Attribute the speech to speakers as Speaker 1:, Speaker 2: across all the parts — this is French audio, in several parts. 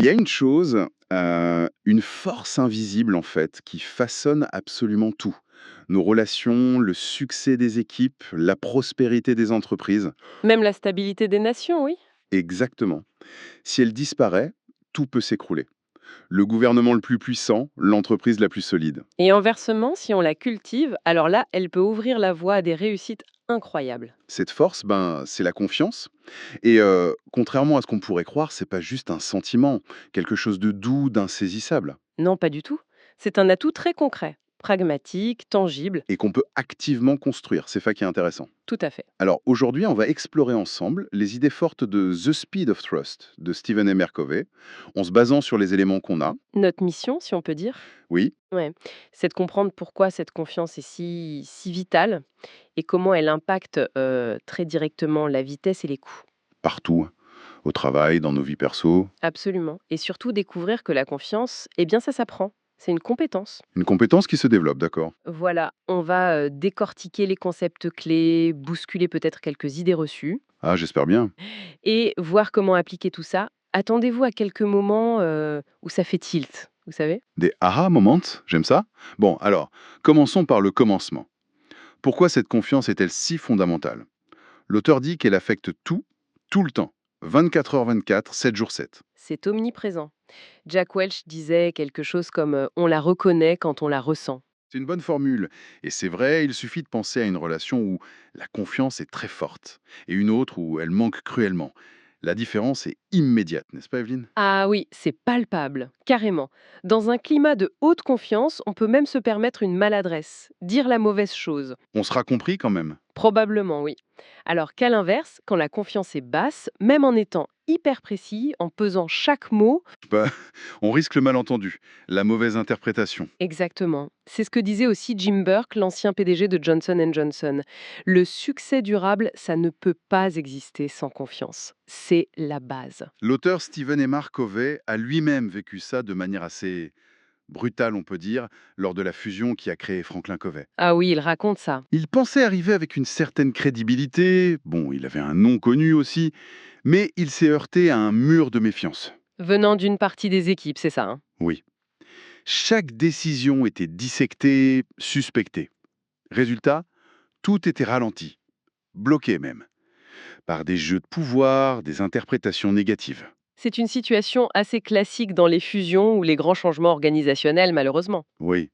Speaker 1: Il y a une chose, une force invisible en fait, qui façonne absolument tout. Nos relations, le succès des équipes, la prospérité des entreprises.
Speaker 2: Même la stabilité des nations, oui.
Speaker 1: Exactement. Si elle disparaît, tout peut s'écrouler. Le gouvernement le plus puissant, l'entreprise la plus solide.
Speaker 2: Et inversement, si on la cultive, alors là, elle peut ouvrir la voie à des réussites incroyables.
Speaker 1: Cette force, ben, c'est la confiance. Et contrairement à ce qu'on pourrait croire, c'est pas juste un sentiment, quelque chose de doux, d'insaisissable,
Speaker 2: Non, pas du tout. C'est un atout très concret, pragmatique, tangible,
Speaker 1: et qu'on peut activement construire. C'est ça qui est intéressant.
Speaker 2: tout à fait.
Speaker 1: Alors aujourd'hui, on va explorer ensemble les idées fortes de The Speed of Trust de Stephen M. R. Covey, en se basant sur les éléments qu'on a.
Speaker 2: Notre mission, si on peut dire,
Speaker 1: Oui,
Speaker 2: ouais, c'est de comprendre pourquoi cette confiance est si vitale et comment elle impacte très directement la vitesse et les coûts.
Speaker 1: partout, au travail, dans nos vies perso.
Speaker 2: Absolument. Et surtout découvrir que la confiance, eh bien ça s'apprend. C'est une compétence.
Speaker 1: Une compétence qui se développe, d'accord.
Speaker 2: Voilà, on va décortiquer les concepts clés, bousculer peut-être quelques idées reçues
Speaker 1: Ah, j'espère bien.
Speaker 2: et voir comment appliquer tout ça. Attendez-vous à quelques moments où ça fait tilt, vous savez.
Speaker 1: Des aha moments, j'aime ça. Bon, alors, commençons par le commencement. Pourquoi cette confiance est-elle si fondamentale? L'auteur dit qu'elle affecte tout, tout le temps. 24 heures 24, 7 jours 7.
Speaker 2: C'est omniprésent. Jack Welch disait quelque chose comme on la reconnaît quand on la ressent.
Speaker 1: C'est une bonne formule. Et c'est vrai, il suffit de penser à une relation où la confiance est très forte et une autre où elle manque cruellement. La différence est immédiate, n'est-ce pas, Evelyne?
Speaker 2: Ah oui, c'est palpable, carrément. Dans un climat de haute confiance, on peut même se permettre une maladresse, dire la mauvaise chose.
Speaker 1: On sera compris quand même.
Speaker 2: Probablement, oui. Alors qu'à l'inverse, quand la confiance est basse, même en étant hyper précis, en pesant chaque mot,
Speaker 1: Bah, on risque le malentendu, la mauvaise interprétation.
Speaker 2: exactement. C'est ce que disait aussi Jim Burke, l'ancien PDG de Johnson Johnson. Le succès durable, ça ne peut pas exister sans confiance. C'est la base.
Speaker 1: L'auteur Stephen Emar Covey a lui-même vécu ça de manière assez brutale, on peut dire, lors de la fusion qui a créé Franklin Covey.
Speaker 2: Ah oui, il raconte ça.
Speaker 1: Il pensait arriver avec une certaine crédibilité, bon, il avait un nom connu aussi, mais il s'est heurté à un mur de méfiance.
Speaker 2: Venant d'une partie des équipes, c'est ça, hein.
Speaker 1: Oui. Chaque décision était dissectée, suspectée. Résultat, tout était ralenti, bloqué même, par des jeux de pouvoir, des interprétations négatives.
Speaker 2: C'est une situation assez classique dans les fusions ou les grands changements organisationnels, malheureusement.
Speaker 1: Oui.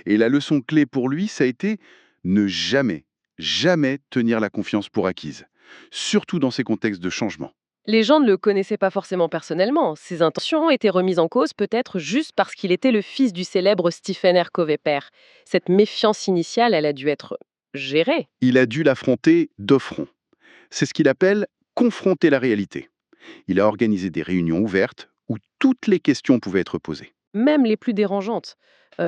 Speaker 1: Et la leçon clé pour lui, ça a été ne jamais, jamais tenir la confiance pour acquise, surtout dans ces contextes de changement.
Speaker 2: Les gens ne le connaissaient pas forcément personnellement. Ses intentions étaient remises en cause peut-être juste parce qu'il était le fils du célèbre Stephen R. Covey père. Cette méfiance initiale, elle a dû être gérée.
Speaker 1: Il a dû l'affronter de front. C'est ce qu'il appelle confronter la réalité. Il a organisé des réunions ouvertes où toutes les questions pouvaient être posées.
Speaker 2: Même les plus dérangeantes,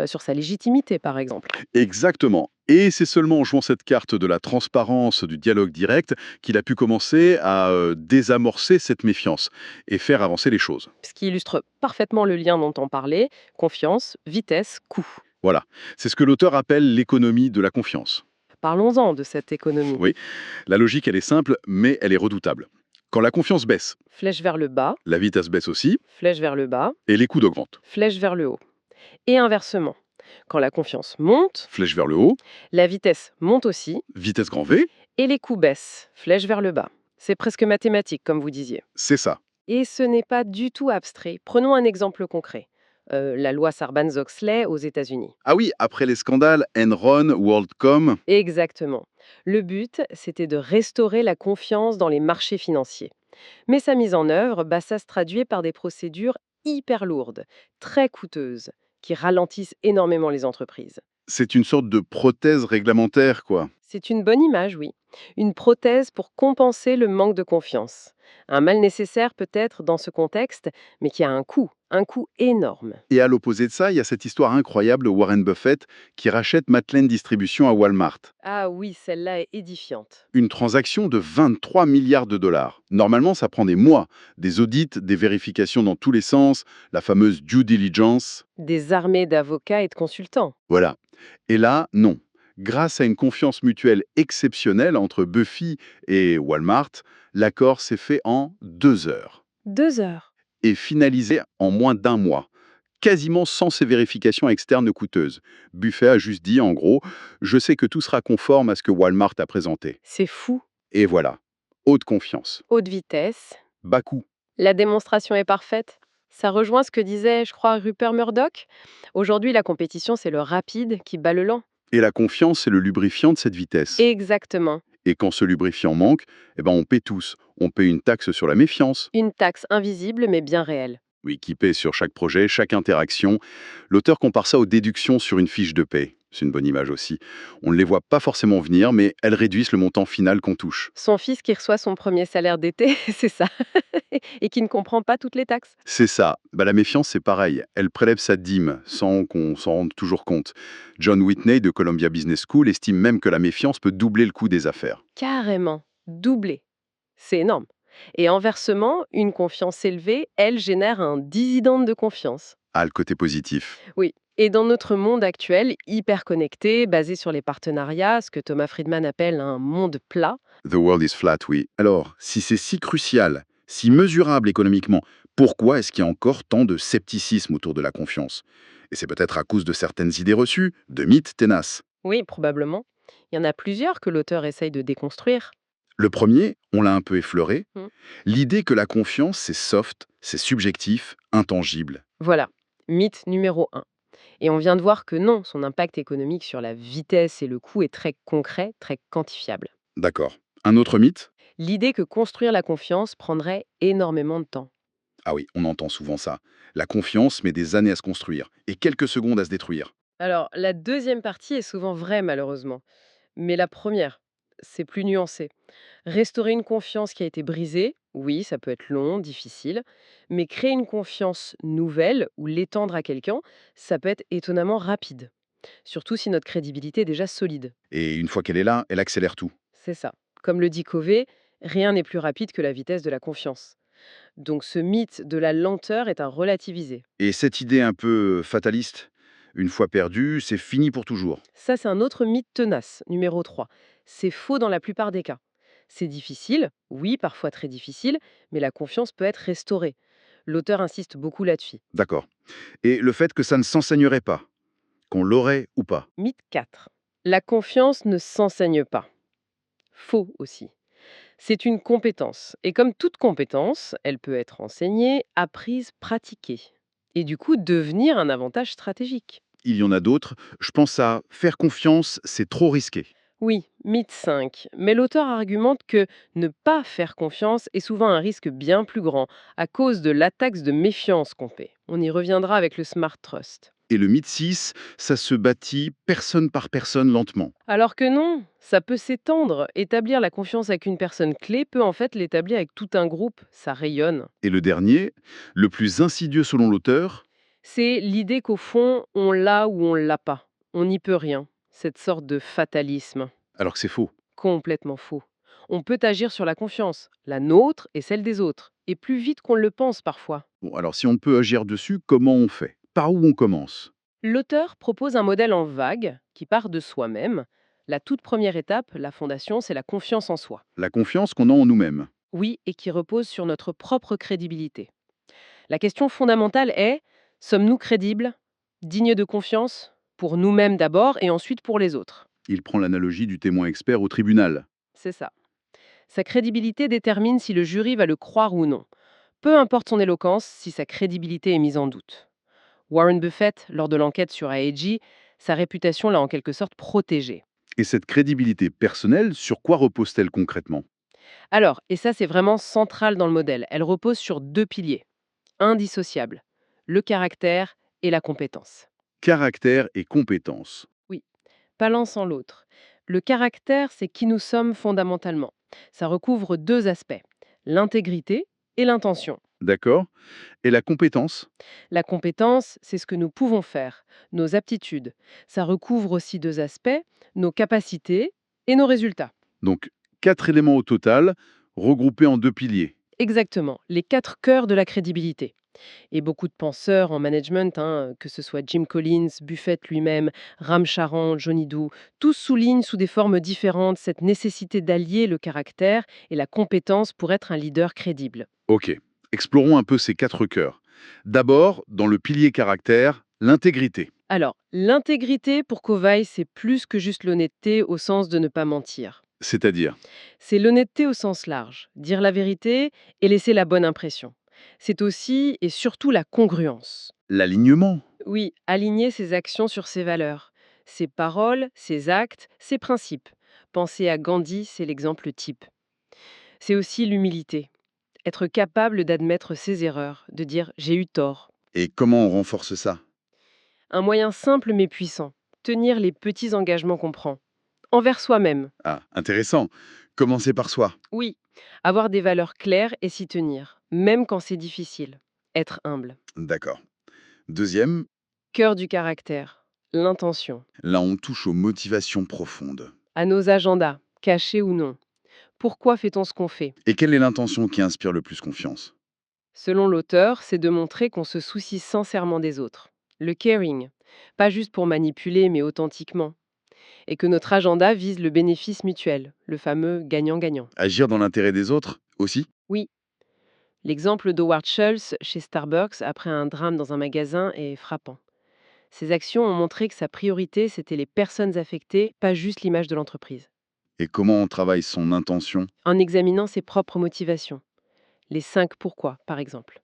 Speaker 2: sur sa légitimité par exemple.
Speaker 1: Exactement. Et c'est seulement en jouant cette carte de la transparence, du dialogue direct, qu'il a pu commencer à désamorcer cette méfiance et faire avancer les choses.
Speaker 2: Ce qui illustre parfaitement le lien dont on parlait, confiance, vitesse, coût.
Speaker 1: Voilà. C'est ce que l'auteur appelle l'économie de la confiance.
Speaker 2: Parlons-en de cette économie.
Speaker 1: Oui, la logique, elle est simple, mais elle est redoutable. Quand la confiance baisse,
Speaker 2: Flèche vers le bas,
Speaker 1: la vitesse baisse aussi,
Speaker 2: flèche vers le bas,
Speaker 1: et les coûts augmentent.
Speaker 2: flèche vers le haut. Et inversement, quand la confiance monte,
Speaker 1: Flèche vers le haut,
Speaker 2: la vitesse monte aussi
Speaker 1: vitesse grand V,
Speaker 2: et les coûts baissent, flèche vers le bas. C'est presque mathématique, comme vous disiez.
Speaker 1: c'est ça.
Speaker 2: Et ce n'est pas du tout abstrait. Prenons un exemple concret. La loi Sarbanes-Oxley aux États-Unis.
Speaker 1: Ah oui, après les scandales Enron, WorldCom,
Speaker 2: Exactement. Le but, c'était de restaurer la confiance dans les marchés financiers. Mais sa mise en œuvre, bah, ça se traduit par des procédures hyper lourdes, très coûteuses, qui ralentissent énormément les entreprises.
Speaker 1: c'est une sorte de prothèse réglementaire, quoi.
Speaker 2: C'est une bonne image, oui. Une prothèse pour compenser le manque de confiance. Un mal nécessaire peut-être dans ce contexte, mais qui a un coût énorme.
Speaker 1: Et à l'opposé de ça, il y a cette histoire incroyable de Warren Buffett qui rachète Matlin Distribution à Walmart.
Speaker 2: Ah oui, celle-là est édifiante.
Speaker 1: Une transaction de 23 milliards de dollars. Normalement, ça prend des mois, des audits, des vérifications dans tous les sens, la fameuse due diligence.
Speaker 2: Des armées d'avocats et de consultants.
Speaker 1: Voilà. Et là, non. Grâce à une confiance mutuelle exceptionnelle entre Buffy et Walmart, l'accord s'est fait en 2 heures.
Speaker 2: 2 heures.
Speaker 1: et finalisé en moins d'un mois, quasiment sans ces vérifications externes coûteuses. Buffett a juste dit, en gros, je sais que tout sera conforme à ce que Walmart a présenté.
Speaker 2: C'est fou.
Speaker 1: Et voilà, haute confiance.
Speaker 2: Haute vitesse.
Speaker 1: Bas coût.
Speaker 2: La démonstration est parfaite. Ça rejoint ce que disait, je crois, Rupert Murdoch. Aujourd'hui, la compétition, c'est le rapide qui bat le lent.
Speaker 1: Et la confiance, c'est le lubrifiant de cette vitesse.
Speaker 2: Exactement.
Speaker 1: Et quand ce lubrifiant manque, eh ben on paie tous. On paie une taxe sur la méfiance.
Speaker 2: Une taxe invisible mais bien réelle.
Speaker 1: Oui, qui paie sur chaque projet, chaque interaction. L'auteur compare ça aux déductions sur une fiche de paie. C'est une bonne image aussi. On ne les voit pas forcément venir, mais elles réduisent le montant final qu'on touche.
Speaker 2: Son fils qui reçoit son premier salaire d'été, c'est ça. Et qui ne comprend pas toutes les taxes.
Speaker 1: C'est ça. La méfiance, c'est pareil. Elle prélève sa dîme sans qu'on s'en rende toujours compte. John Whitney de Columbia Business School estime même que la méfiance peut doubler le coût des affaires.
Speaker 2: Carrément. Doublé. C'est énorme. Et inversement, une confiance élevée, elle génère un dividende de confiance.
Speaker 1: Ah, le côté positif.
Speaker 2: Oui. Et dans notre monde actuel, hyper connecté, basé sur les partenariats, ce que Thomas Friedman appelle un monde plat,
Speaker 1: The world is flat, oui. Alors, si c'est si crucial, si mesurable économiquement, pourquoi est-ce qu'il y a encore tant de scepticisme autour de la confiance? Et c'est peut-être à cause de certaines idées reçues, de mythes tenaces.
Speaker 2: oui, probablement. Il y en a plusieurs que l'auteur essaye de déconstruire.
Speaker 1: Le premier, on l'a un peu effleuré,
Speaker 2: Mm.
Speaker 1: l'idée que la confiance, c'est soft, c'est subjectif, intangible.
Speaker 2: Voilà, mythe numéro un. Et on vient de voir que non, son impact économique sur la vitesse et le coût est très concret, très quantifiable.
Speaker 1: D'accord. Un autre mythe?
Speaker 2: L'idée que construire la confiance prendrait énormément de temps.
Speaker 1: Ah oui, on entend souvent ça. La confiance met des années à se construire et quelques secondes à se détruire.
Speaker 2: Alors, la deuxième partie est souvent vraie, malheureusement. Mais la première, c'est plus nuancé. Restaurer une confiance qui a été brisée, oui, ça peut être long, difficile. Mais créer une confiance nouvelle ou l'étendre à quelqu'un, ça peut être étonnamment rapide. Surtout si notre crédibilité est déjà solide.
Speaker 1: Et une fois qu'elle est là, elle accélère tout.
Speaker 2: C'est ça. Comme le dit Covey, rien n'est plus rapide que la vitesse de la confiance. Donc ce mythe de la lenteur est à relativiser.
Speaker 1: Et cette idée un peu fataliste, une fois perdue, c'est fini pour toujours.
Speaker 2: Ça, c'est un autre mythe tenace, numéro 3. C'est faux dans la plupart des cas. C'est difficile, oui, parfois très difficile, mais la confiance peut être restaurée. L'auteur insiste beaucoup là-dessus.
Speaker 1: D'accord. Et le fait que ça ne s'enseignerait pas, qu'on l'aurait ou pas.
Speaker 2: Mythe 4. La confiance ne s'enseigne pas. Faux aussi. C'est une compétence. Et comme toute compétence, elle peut être enseignée, apprise, pratiquée. Et du coup, devenir un avantage stratégique.
Speaker 1: Il y en a d'autres. Je pense à faire confiance, c'est trop risqué.
Speaker 2: Oui, mythe 5. Mais l'auteur argumente que ne pas faire confiance est souvent un risque bien plus grand à cause de l'attaque de méfiance qu'on paie. On y reviendra avec le Smart Trust.
Speaker 1: Et le mythe 6, ça se bâtit personne par personne lentement.
Speaker 2: Alors que non, ça peut s'étendre. Établir la confiance avec une personne clé peut en fait l'établir avec tout un groupe. Ça rayonne.
Speaker 1: Et le dernier, le plus insidieux selon l'auteur,
Speaker 2: C'est l'idée qu'au fond, on l'a ou on l'a pas. On n'y peut rien. Cette sorte de fatalisme.
Speaker 1: alors que c'est faux.
Speaker 2: Complètement faux. On peut agir sur la confiance, la nôtre et celle des autres, et plus vite qu'on ne le pense parfois.
Speaker 1: Bon, alors si on peut agir dessus, comment on fait? Par où on commence?
Speaker 2: L'auteur propose un modèle en vague qui part de soi-même. La toute première étape, la fondation, c'est la confiance en soi.
Speaker 1: La confiance qu'on a en nous-mêmes.
Speaker 2: Oui, et qui repose sur notre propre crédibilité. La question fondamentale est, sommes-nous crédibles, dignes de confiance, pour nous-mêmes d'abord et ensuite pour les autres?
Speaker 1: Il prend l'analogie du témoin expert au tribunal.
Speaker 2: C'est ça. Sa crédibilité détermine si le jury va le croire ou non. Peu importe son éloquence, si sa crédibilité est mise en doute. Warren Buffett, lors de l'enquête sur AEG, sa réputation l'a en quelque sorte protégé.
Speaker 1: Et cette crédibilité personnelle, sur quoi repose-t-elle concrètement?
Speaker 2: Alors, et ça c'est vraiment central dans le modèle, elle repose sur deux piliers, indissociables, le caractère et la compétence.
Speaker 1: Caractère et compétence.
Speaker 2: Oui, pas l'un sans l'autre. Le caractère, c'est qui nous sommes fondamentalement. Ça recouvre deux aspects, l'intégrité et l'intention.
Speaker 1: D'accord? Et la compétence?
Speaker 2: La compétence, c'est ce que nous pouvons faire, nos aptitudes. Ça recouvre aussi deux aspects, nos capacités et nos résultats.
Speaker 1: Donc, 4 éléments au total, regroupés en deux piliers.
Speaker 2: Exactement, les quatre cœurs de la crédibilité. Et beaucoup de penseurs en management, que ce soit Jim Collins, Buffett lui-même, Ram Charan, Johnny Doo, tous soulignent sous des formes différentes cette nécessité d'allier le caractère et la compétence pour être un leader crédible.
Speaker 1: Ok. Explorons un peu ces 4 cœurs. D'abord, dans le pilier caractère, l'intégrité.
Speaker 2: Alors, l'intégrité pour Covaille, c'est plus que juste l'honnêteté au sens de ne pas mentir.
Speaker 1: C'est-à-dire,
Speaker 2: C'est l'honnêteté au sens large, dire la vérité et laisser la bonne impression. C'est aussi et surtout la congruence.
Speaker 1: l'alignement.
Speaker 2: Oui, aligner ses actions sur ses valeurs, ses paroles, ses actes, ses principes. Penser à Gandhi, c'est l'exemple type. C'est aussi l'humilité, être capable d'admettre ses erreurs, de dire j'ai eu tort.
Speaker 1: Et comment on renforce ça?
Speaker 2: Un moyen simple mais puissant, tenir les petits engagements qu'on prend. Envers soi-même,
Speaker 1: Ah, intéressant. Commencer par soi.
Speaker 2: oui. Avoir des valeurs claires et s'y tenir, même quand c'est difficile. Être humble.
Speaker 1: D'accord. Deuxième,
Speaker 2: Cœur du caractère, l'intention.
Speaker 1: là on touche aux motivations profondes.
Speaker 2: À nos agendas, cachés ou non. Pourquoi fait-on ce qu'on fait?
Speaker 1: Et quelle est l'intention qui inspire le plus confiance?
Speaker 2: Selon l'auteur, c'est de montrer qu'on se soucie sincèrement des autres. Le caring. Pas juste pour manipuler, mais authentiquement. Et que notre agenda vise le bénéfice mutuel, le fameux gagnant-gagnant.
Speaker 1: Agir dans l'intérêt des autres aussi?
Speaker 2: Oui, l'exemple d'Howard Schultz chez Starbucks après un drame dans un magasin est frappant. Ses actions ont montré que sa priorité, c'était les personnes affectées, pas juste l'image de l'entreprise.
Speaker 1: Et comment on travaille son intention?
Speaker 2: En examinant ses propres motivations, les 5 pourquoi, par exemple.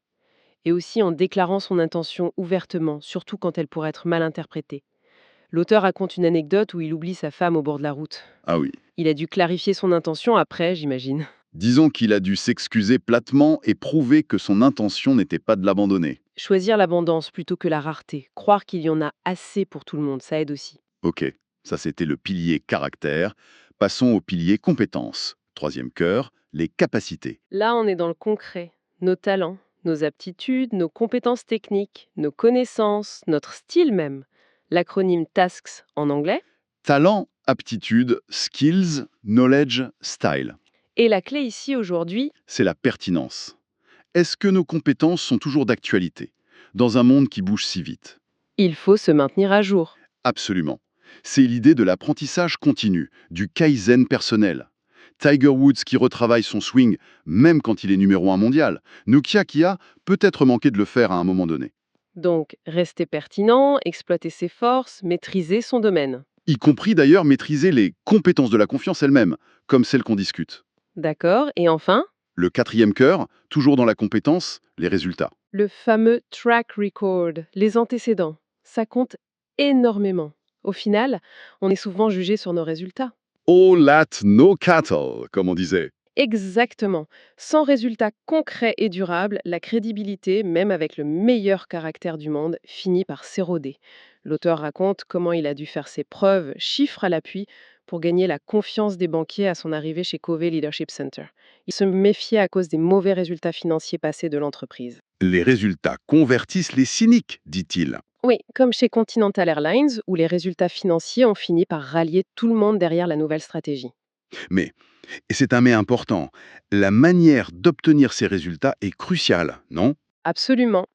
Speaker 2: Et aussi en déclarant son intention ouvertement, surtout quand elle pourrait être mal interprétée. L'auteur raconte une anecdote où il oublie sa femme au bord de la route.
Speaker 1: Ah oui.
Speaker 2: Il a dû clarifier son intention après, j'imagine.
Speaker 1: Disons qu'il a dû s'excuser platement et prouver que son intention n'était pas de l'abandonner.
Speaker 2: Choisir l'abondance plutôt que la rareté, croire qu'il y en a assez pour tout le monde, ça aide aussi.
Speaker 1: Ok, ça c'était le pilier caractère. Passons au pilier compétences. Troisième cœur, les capacités.
Speaker 2: Là, on est dans le concret. Nos talents, nos aptitudes, nos compétences techniques, nos connaissances, notre style même. L'acronyme TASKS en anglais.
Speaker 1: Talent, aptitude, skills, knowledge, style.
Speaker 2: Et la clé ici aujourd'hui,
Speaker 1: C'est la pertinence. Est-ce que nos compétences sont toujours d'actualité dans un monde qui bouge si vite?
Speaker 2: il faut se maintenir à jour.
Speaker 1: Absolument. C'est l'idée de l'apprentissage continu, du kaizen personnel. Tiger Woods qui retravaille son swing même quand il est numéro 1 mondial. Nokia qui a peut-être manqué de le faire à un moment donné.
Speaker 2: Donc, rester pertinent, exploiter ses forces, maîtriser son domaine.
Speaker 1: Y compris d'ailleurs maîtriser les compétences de la confiance elle-même, comme celles qu'on discute.
Speaker 2: D'accord. Et enfin,
Speaker 1: Le quatrième cœur, toujours dans la compétence, les résultats.
Speaker 2: le fameux track record, les antécédents. Ça compte énormément. Au final, on est souvent jugé sur nos résultats.
Speaker 1: All that, no cattle, comme on disait.
Speaker 2: Exactement. Sans résultats concrets et durables, la crédibilité, même avec le meilleur caractère du monde, finit par s'éroder. L'auteur raconte comment il a dû faire ses preuves, chiffres à l'appui, pour gagner la confiance des banquiers à son arrivée chez Covey Leadership Center. Il se méfiait à cause des mauvais résultats financiers passés de l'entreprise.
Speaker 1: Les résultats convertissent les cyniques, dit-il.
Speaker 2: Oui, comme chez Continental Airlines, où les résultats financiers ont fini par rallier tout le monde derrière la nouvelle stratégie.
Speaker 1: Mais, et c'est un mais important, la manière d'obtenir ces résultats est cruciale, non?
Speaker 2: Absolument.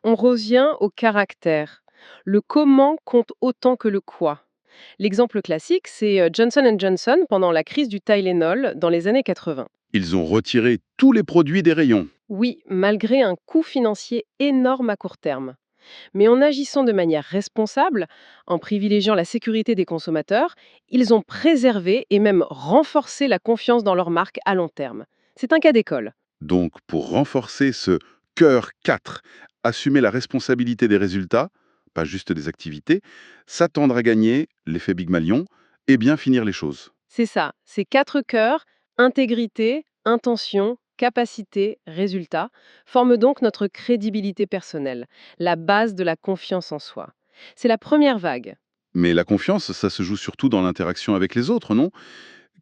Speaker 2: On revient au caractère. Le comment compte autant que le quoi. L'exemple classique, c'est Johnson Johnson pendant la crise du Tylenol dans les années 80.
Speaker 1: Ils ont retiré tous les produits des rayons.
Speaker 2: Oui, malgré un coût financier énorme à court terme. Mais en agissant de manière responsable, en privilégiant la sécurité des consommateurs, ils ont préservé et même renforcé la confiance dans leur marque à long terme. C'est un cas d'école.
Speaker 1: Donc, pour renforcer ce cœur 4, assumer la responsabilité des résultats, pas juste des activités, s'attendre à gagner, l'effet Big Malion, et bien finir les choses.
Speaker 2: C'est ça, ces 4 cœurs, intégrité, intention, capacité, résultat, forment donc notre crédibilité personnelle, la base de la confiance en soi. C'est la première vague.
Speaker 1: Mais la confiance, ça se joue surtout dans l'interaction avec les autres, non?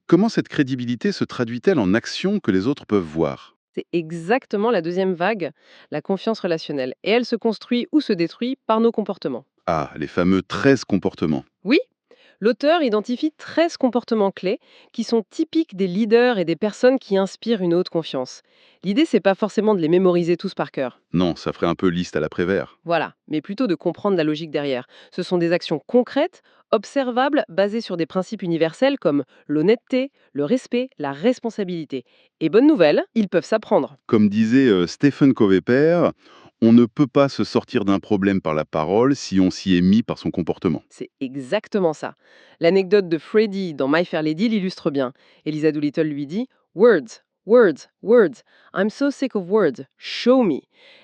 Speaker 1: Comment cette crédibilité se traduit-elle en actions que les autres peuvent voir?
Speaker 2: C'est exactement la deuxième vague, la confiance relationnelle. Et elle se construit ou se détruit par nos comportements.
Speaker 1: Ah, les fameux 13 comportements.
Speaker 2: Oui, l'auteur identifie 13 comportements clés qui sont typiques des leaders et des personnes qui inspirent une haute confiance. L'idée, c'est pas forcément de les mémoriser tous par cœur.
Speaker 1: Non, ça ferait un peu liste à l'après-vert.
Speaker 2: Voilà, mais plutôt de comprendre la logique derrière. Ce sont des actions concrètes, Observables, basés sur des principes universels comme l'honnêteté, le respect, la responsabilité. Et bonne nouvelle, ils peuvent s'apprendre.
Speaker 1: Comme disait Stephen Covey père, on ne peut pas se sortir d'un problème par la parole si on s'y est mis par son comportement.
Speaker 2: C'est exactement ça. L'anecdote de Freddy dans My Fair Lady l'illustre bien. Elisa Doolittle lui dit Words, words, words. I'm so sick of words. Show me.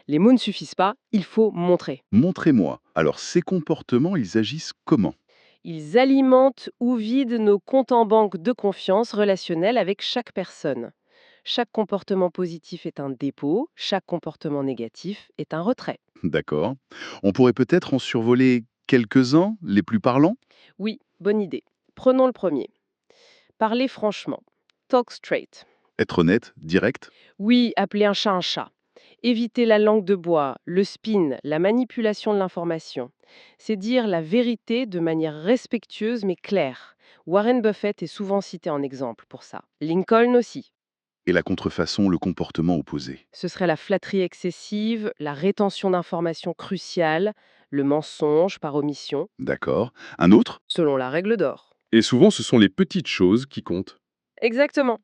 Speaker 2: Les mots ne suffisent pas, il faut montrer.
Speaker 1: Montrez-moi. Alors ces comportements, ils agissent comment?
Speaker 2: Ils alimentent ou vident nos comptes en banque de confiance relationnelle avec chaque personne. Chaque comportement positif est un dépôt, chaque comportement négatif est un retrait.
Speaker 1: D'accord. On pourrait peut-être en survoler quelques-uns, les plus parlants?
Speaker 2: Oui, bonne idée. Prenons le premier. Parler franchement. Talk straight.
Speaker 1: Être honnête, direct?
Speaker 2: Oui, appeler un chat un chat. Éviter la langue de bois, le spin, la manipulation de l'information. C'est dire la vérité de manière respectueuse mais claire. Warren Buffett est souvent cité en exemple pour ça. Lincoln aussi.
Speaker 1: Et la contrefaçon, le comportement opposé.
Speaker 2: Ce serait la flatterie excessive, la rétention d'informations cruciales, le mensonge par omission,
Speaker 1: D'accord. Un autre?
Speaker 2: selon la règle d'or.
Speaker 3: Et souvent, ce sont les petites choses qui comptent.
Speaker 2: Exactement.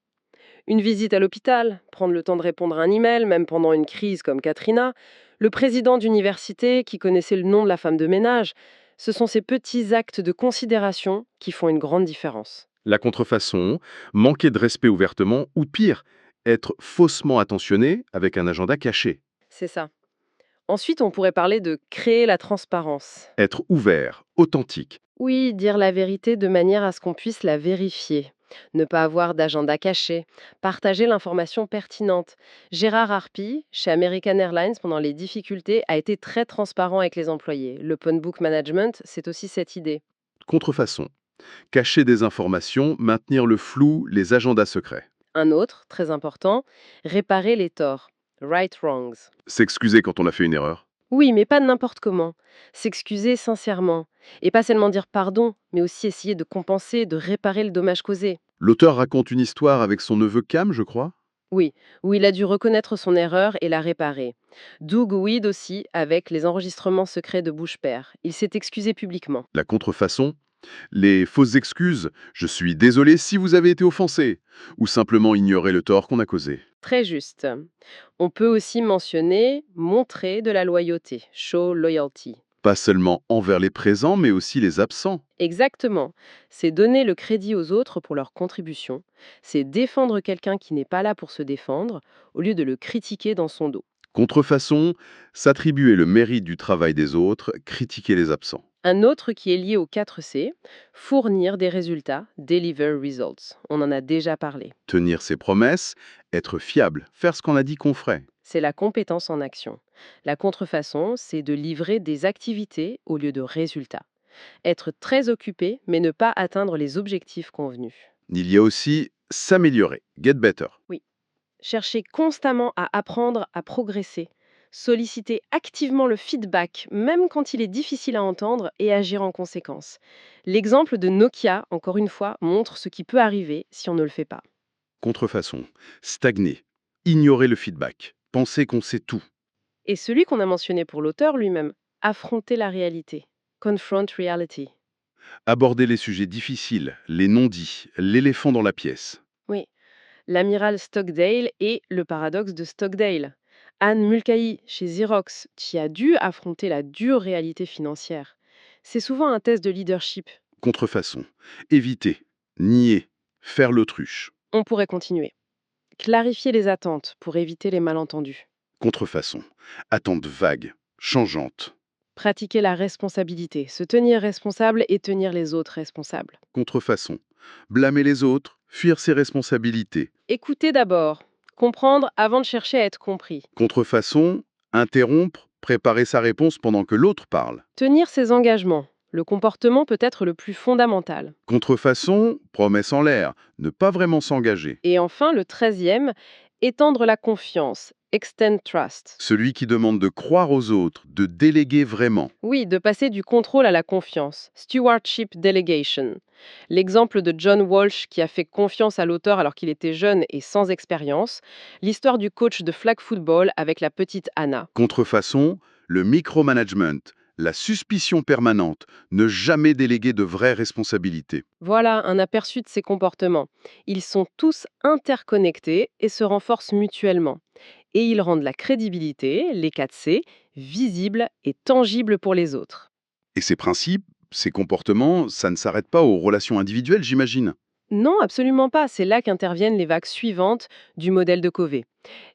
Speaker 2: Une visite à l'hôpital, prendre le temps de répondre à un email, même pendant une crise comme Katrina, le président d'université qui connaissait le nom de la femme de ménage, ce sont ces petits actes de considération qui font une grande différence.
Speaker 3: La contrefaçon, manquer de respect ouvertement, ou pire, être faussement attentionné avec un agenda caché.
Speaker 2: C'est ça. Ensuite, on pourrait parler de créer la transparence.
Speaker 3: Être ouvert, authentique.
Speaker 2: Oui, dire la vérité de manière à ce qu'on puisse la vérifier. Ne pas avoir d'agenda caché. Partager l'information pertinente. Gérard Harpy, chez American Airlines, pendant les difficultés, a été très transparent avec les employés. L'open book management, c'est aussi cette idée.
Speaker 3: Contrefaçon, cacher des informations, maintenir le flou, les agendas secrets.
Speaker 2: Un autre, très important, réparer les torts. Right wrongs.
Speaker 3: S'excuser quand on a fait une erreur.
Speaker 2: Oui, mais pas n'importe comment. S'excuser sincèrement. Et pas seulement dire pardon, mais aussi essayer de compenser, de réparer le dommage causé.
Speaker 3: L'auteur raconte une histoire avec son neveu Cam, je crois.
Speaker 2: Oui, où il a dû reconnaître son erreur et la réparer. Doug Weed aussi, avec les enregistrements secrets de Bush-père. Il s'est excusé publiquement.
Speaker 3: La contrefaçon, les fausses excuses. Je suis désolé si vous avez été offensé. Ou simplement ignorer le tort qu'on a causé.
Speaker 2: Très juste. On peut aussi mentionner montrer de la loyauté, show loyalty.
Speaker 1: Pas seulement envers les présents, mais aussi les absents.
Speaker 2: Exactement. C'est donner le crédit aux autres pour leur contribution. C'est défendre quelqu'un qui n'est pas là pour se défendre, au lieu de le critiquer dans son dos.
Speaker 1: Contrefaçon, s'attribuer le mérite du travail des autres, critiquer les absents.
Speaker 2: Un autre qui est lié aux 4 C, fournir des résultats, deliver results. On en a déjà parlé.
Speaker 1: Tenir ses promesses, être fiable, faire ce qu'on a dit qu'on ferait.
Speaker 2: C'est la compétence en action. La contrefaçon, c'est de livrer des activités au lieu de résultats. Être très occupé, mais ne pas atteindre les objectifs convenus.
Speaker 1: Il y a aussi s'améliorer, get better.
Speaker 2: Oui. Chercher constamment à apprendre, à progresser. Solliciter activement le feedback, même quand il est difficile à entendre, et agir en conséquence. L'exemple de Nokia, encore une fois, montre ce qui peut arriver si on ne le fait pas.
Speaker 1: Contrefaçon, stagner, ignorer le feedback, penser qu'on sait tout.
Speaker 2: Et celui qu'on a mentionné pour l'auteur lui-même, affronter la réalité. Confront reality.
Speaker 1: Aborder les sujets difficiles, les non-dits, l'éléphant dans la pièce.
Speaker 2: Oui, l'amiral Stockdale et le paradoxe de Stockdale. Anne Mulcahy, chez Xerox, qui a dû affronter la dure réalité financière. C'est souvent un test de leadership.
Speaker 1: Contrefaçon, éviter, nier, faire l'autruche.
Speaker 2: On pourrait continuer. Clarifier les attentes pour éviter les malentendus.
Speaker 1: Contrefaçon, attente vague, changeante.
Speaker 2: Pratiquer la responsabilité, se tenir responsable et tenir les autres responsables.
Speaker 1: Contrefaçon, blâmer les autres, fuir ses responsabilités.
Speaker 2: Écouter d'abord, comprendre avant de chercher à être compris.
Speaker 1: Contrefaçon, interrompre, préparer sa réponse pendant que l'autre parle.
Speaker 2: Tenir ses engagements. Le comportement peut être le plus fondamental.
Speaker 1: Contrefaçon, promesse en l'air, ne pas vraiment s'engager.
Speaker 2: Et enfin, le 13e, étendre la confiance. Extend trust.
Speaker 1: Celui qui demande de croire aux autres, de déléguer vraiment.
Speaker 2: Oui, de passer du contrôle à la confiance. Stewardship delegation. L'exemple de John Walsh qui a fait confiance à l'auteur alors qu'il était jeune et sans expérience. L'histoire du coach de flag football avec la petite Anna.
Speaker 1: Contrefaçon, le micromanagement, La suspicion permanente, ne jamais déléguer de vraies responsabilités.
Speaker 2: Voilà un aperçu de ces comportements. Ils sont tous interconnectés et se renforcent mutuellement. Et ils rendent la crédibilité, les 4 C, visibles et tangibles pour les autres.
Speaker 1: Et ces principes, ces comportements, ça ne s'arrête pas aux relations individuelles, j'imagine.
Speaker 2: Non, absolument pas. C'est là qu'interviennent les vagues suivantes du modèle de Covey.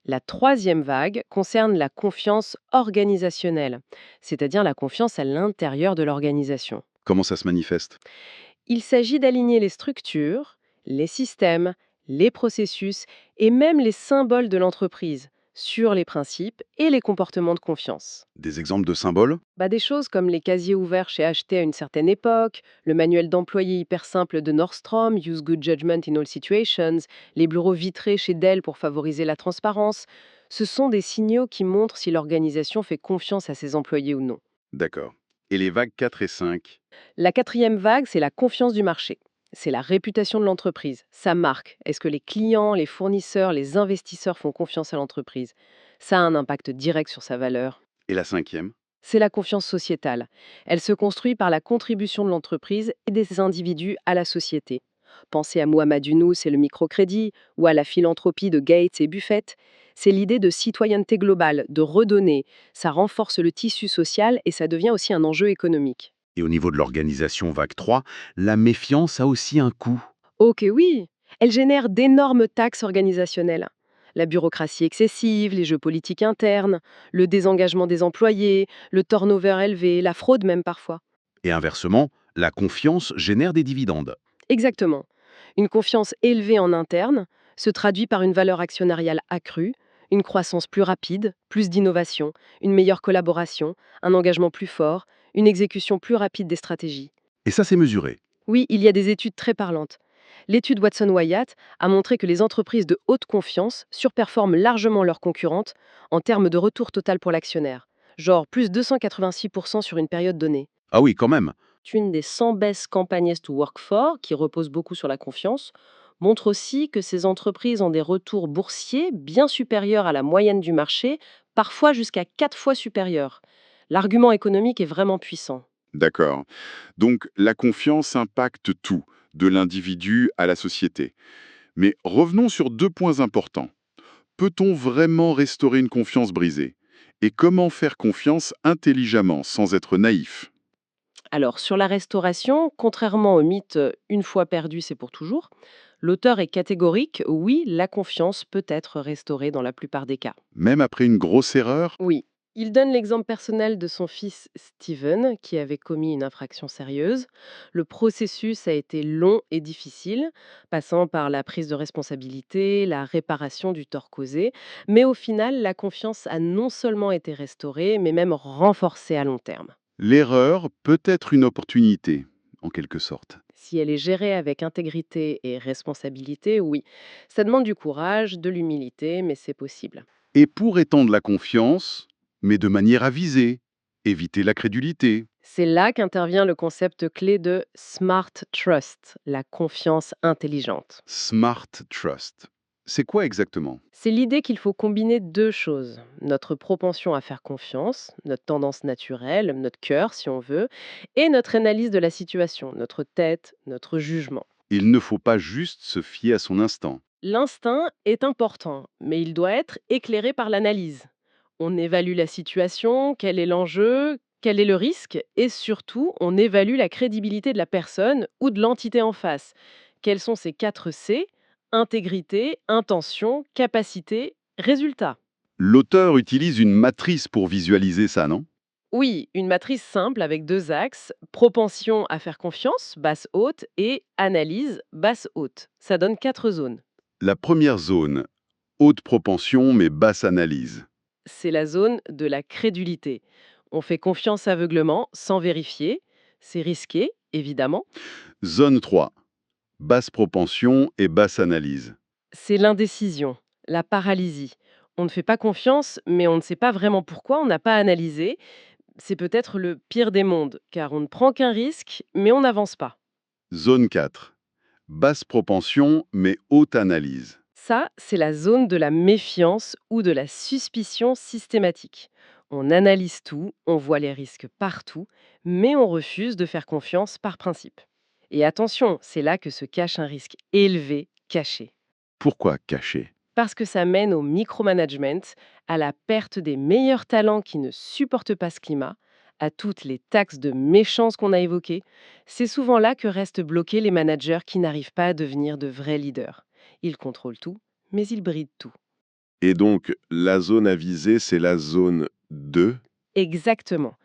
Speaker 2: La troisième vague concerne la confiance organisationnelle, c'est-à-dire la confiance à l'intérieur de l'organisation.
Speaker 1: Comment ça se manifeste?
Speaker 2: Il s'agit d'aligner les structures, les systèmes, les processus et même les symboles de l'entreprise sur les principes et les comportements de confiance.
Speaker 1: Des exemples de symboles?
Speaker 2: Des choses comme les casiers ouverts chez Acheté à une certaine époque, le manuel d'employé hyper simple de Nordstrom, Use Good Judgment in All Situations, les bureaux vitrés chez Dell pour favoriser la transparence. Ce sont des signaux qui montrent si l'organisation fait confiance à ses employés ou non.
Speaker 1: D'accord. Et les vagues 4 et 5?
Speaker 2: La quatrième vague, c'est la confiance du marché. C'est la réputation de l'entreprise, sa marque. Est-ce que les clients, les fournisseurs, les investisseurs font confiance à l'entreprise? Ça a un impact direct sur sa valeur.
Speaker 1: Et la cinquième?
Speaker 2: C'est la confiance sociétale. Elle se construit par la contribution de l'entreprise et des individus à la société. Pensez à Muhammad Yunus et le microcrédit, ou à la philanthropie de Gates et Buffett. C'est l'idée de citoyenneté globale, de redonner. Ça renforce le tissu social et ça devient aussi un enjeu économique.
Speaker 1: Et au niveau de l'organisation vague 3, la méfiance a aussi un coût.
Speaker 2: Ok, oui. Elle génère d'énormes taxes organisationnelles. La bureaucratie excessive, les jeux politiques internes, le désengagement des employés, le turnover élevé, la fraude même parfois.
Speaker 1: Et inversement, la confiance génère des dividendes.
Speaker 2: Exactement. Une confiance élevée en interne se traduit par une valeur actionnariale accrue, une croissance plus rapide, plus d'innovation, une meilleure collaboration, un engagement plus fort, une exécution plus rapide des stratégies.
Speaker 1: Et ça, c'est mesuré.
Speaker 2: Oui, il y a des études très parlantes. L'étude Watson-Wyatt a montré que les entreprises de haute confiance surperforment largement leurs concurrentes en termes de retour total pour l'actionnaire, genre plus 286% sur une période donnée.
Speaker 1: Ah oui, quand même.
Speaker 2: Une des 100 best companies to work for, qui repose beaucoup sur la confiance, montre aussi que ces entreprises ont des retours boursiers bien supérieurs à la moyenne du marché, parfois jusqu'à 4 fois supérieurs. L'argument économique est vraiment puissant.
Speaker 1: D'accord. Donc la confiance impacte tout, de l'individu à la société. Mais revenons sur deux points importants. Peut-on vraiment restaurer une confiance brisée? Et comment faire confiance intelligemment, sans être naïf?
Speaker 2: Alors, sur la restauration, contrairement au mythe une fois perdu, c'est pour toujours, l'auteur est catégorique, oui, la confiance peut être restaurée dans la plupart des cas.
Speaker 1: Même après une grosse erreur?
Speaker 2: Oui. Il donne l'exemple personnel de son fils Steven, qui avait commis une infraction sérieuse. Le processus a été long et difficile, passant par la prise de responsabilité, la réparation du tort causé. Mais au final, la confiance a non seulement été restaurée, mais même renforcée à long terme.
Speaker 1: L'erreur peut être une opportunité, en quelque sorte.
Speaker 2: Si elle est gérée avec intégrité et responsabilité, oui. Ça demande du courage, de l'humilité, mais c'est possible.
Speaker 1: Et pour étendre la confiance, mais de manière avisée, éviter la crédulité.
Speaker 2: C'est là qu'intervient le concept clé de Smart Trust, la confiance intelligente.
Speaker 1: Smart Trust. C'est quoi exactement?
Speaker 2: C'est l'idée qu'il faut combiner deux choses. Notre propension à faire confiance, notre tendance naturelle, notre cœur si on veut, et notre analyse de la situation, notre tête, notre jugement.
Speaker 1: Il ne faut pas juste se fier à son instinct.
Speaker 2: L'instinct est important, mais il doit être éclairé par l'analyse. On évalue la situation, quel est l'enjeu, quel est le risque, et surtout, on évalue la crédibilité de la personne ou de l'entité en face. Quels sont ces 4 C? Intégrité, intention, capacité, résultat.
Speaker 1: L'auteur utilise une matrice pour visualiser ça, non?
Speaker 2: Oui, une matrice simple avec 2 axes, propension à faire confiance, basse haute, et analyse, basse haute. Ça donne 4 zones.
Speaker 1: La première zone, haute propension mais basse analyse.
Speaker 2: C'est la zone de la crédulité. On fait confiance aveuglement, sans vérifier. C'est risqué, évidemment.
Speaker 1: Zone 3, basse propension et basse analyse.
Speaker 2: C'est l'indécision, la paralysie. On ne fait pas confiance, mais on ne sait pas vraiment pourquoi, on n'a pas analysé. C'est peut-être le pire des mondes, car on ne prend qu'un risque, mais on n'avance pas.
Speaker 1: Zone 4, basse propension mais haute analyse.
Speaker 2: Ça, c'est la zone de la méfiance ou de la suspicion systématique. On analyse tout, on voit les risques partout, mais on refuse de faire confiance par principe. Et attention, c'est là que se cache un risque élevé, caché.
Speaker 3: Pourquoi cacher?
Speaker 2: Parce que ça mène au micromanagement, à la perte des meilleurs talents qui ne supportent pas ce climat, à toutes les taxes de méchance qu'on a évoquées. C'est souvent là que restent bloqués les managers qui n'arrivent pas à devenir de vrais leaders. Ils contrôlent tout, mais ils brident tout.
Speaker 3: Et donc, la zone à viser, c'est la zone 2.
Speaker 2: Exactement.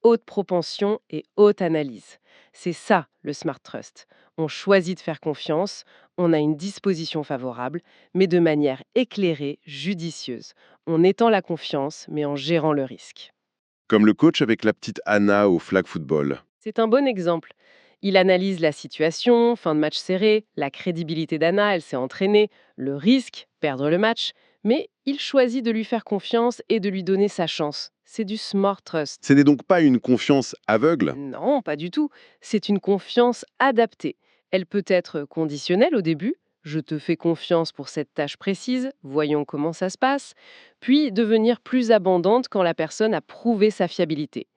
Speaker 2: Haute propension et haute analyse. C'est ça le Smart Trust. On choisit de faire confiance, on a une disposition favorable, mais de manière éclairée, judicieuse. On étend la confiance, mais en gérant le risque.
Speaker 3: Comme le coach avec la petite Anna au flag football.
Speaker 2: C'est un bon exemple. Il analyse la situation, fin de match serré, la crédibilité d'Anna, elle s'est entraînée, le risque, perdre le match, mais il choisit de lui faire confiance et de lui donner sa chance. C'est du Smart Trust.
Speaker 3: Ce n'est donc pas une confiance aveugle?
Speaker 2: Non, pas du tout. C'est une confiance adaptée. Elle peut être conditionnelle au début. Je te fais confiance pour cette tâche précise, voyons comment ça se passe, puis devenir plus abondante quand la personne a prouvé sa fiabilité.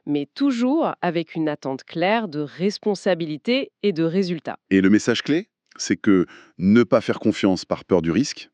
Speaker 2: Mais toujours avec une attente claire de responsabilité et de résultat.
Speaker 3: Et le message clé, c'est que ne pas faire confiance par peur du risque,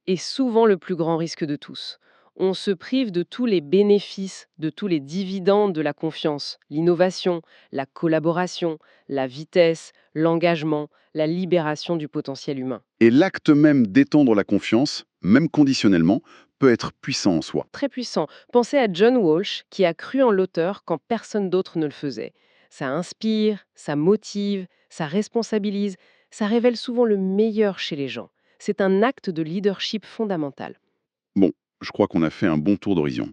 Speaker 2: Est souvent le plus grand risque de tous. On se prive de tous les bénéfices, de tous les dividendes de la confiance, l'innovation, la collaboration, la vitesse, l'engagement, la libération du potentiel humain.
Speaker 3: et l'acte même d'étendre la confiance, même conditionnellement, peut être puissant en soi.
Speaker 2: Très puissant. Pensez à John Walsh qui a cru en l'auteur quand personne d'autre ne le faisait. Ça inspire, ça motive, ça responsabilise, ça révèle souvent le meilleur chez les gens. C'est un acte de leadership fondamental.
Speaker 3: Bon, je crois qu'on a fait un bon tour d'horizon.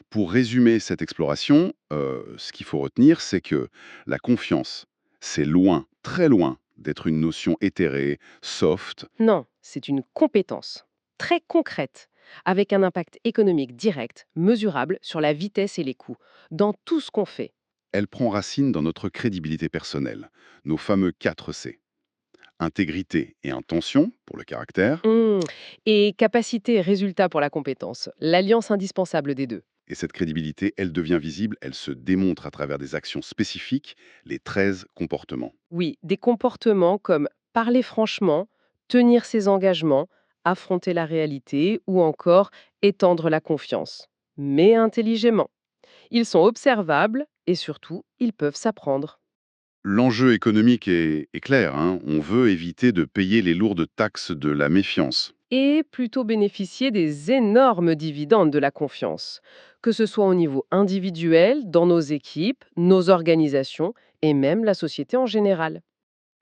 Speaker 3: Pour résumer cette exploration, ce qu'il faut retenir, c'est que la confiance, c'est loin, très loin, d'être une notion éthérée, soft.
Speaker 2: Non, c'est une compétence très concrète, avec un impact économique direct, mesurable sur la vitesse et les coûts, dans tout ce qu'on fait.
Speaker 3: Elle prend racine dans notre crédibilité personnelle, nos fameux 4 C. Intégrité et intention, pour le caractère,
Speaker 2: Mmh. Et capacité et résultat pour la compétence, l'alliance indispensable des deux.
Speaker 3: et cette crédibilité, elle devient visible, elle se démontre à travers des actions spécifiques, les 13 comportements.
Speaker 2: Oui, des comportements comme parler franchement, tenir ses engagements, affronter la réalité ou encore étendre la confiance. Mais intelligemment. Ils sont observables et surtout, ils peuvent s'apprendre.
Speaker 3: L'enjeu économique est clair, hein, on veut éviter de payer les lourdes taxes de la méfiance.
Speaker 2: Et plutôt bénéficier des énormes dividendes de la confiance, que ce soit au niveau individuel, dans nos équipes, nos organisations et même la société en général.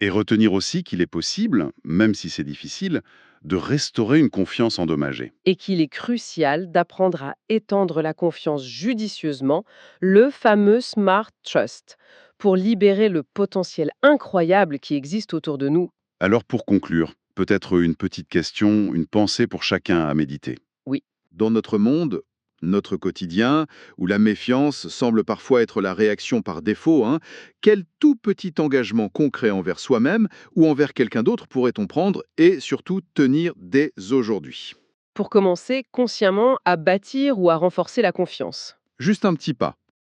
Speaker 3: Et retenir aussi qu'il est possible, même si c'est difficile, de restaurer une confiance endommagée.
Speaker 2: Et qu'il est crucial d'apprendre à étendre la confiance judicieusement, le fameux Smart Trust, pour libérer le potentiel incroyable qui existe autour de nous.
Speaker 3: Alors pour conclure, peut-être une petite question, une pensée pour chacun à méditer.
Speaker 2: Oui.
Speaker 3: Dans notre monde, notre quotidien, où la méfiance semble parfois être la réaction par défaut, hein, quel tout petit engagement concret envers soi-même ou envers quelqu'un d'autre pourrait-on prendre et surtout tenir dès aujourd'hui?
Speaker 2: Pour commencer consciemment à bâtir ou à renforcer la confiance.
Speaker 3: Juste un petit pas.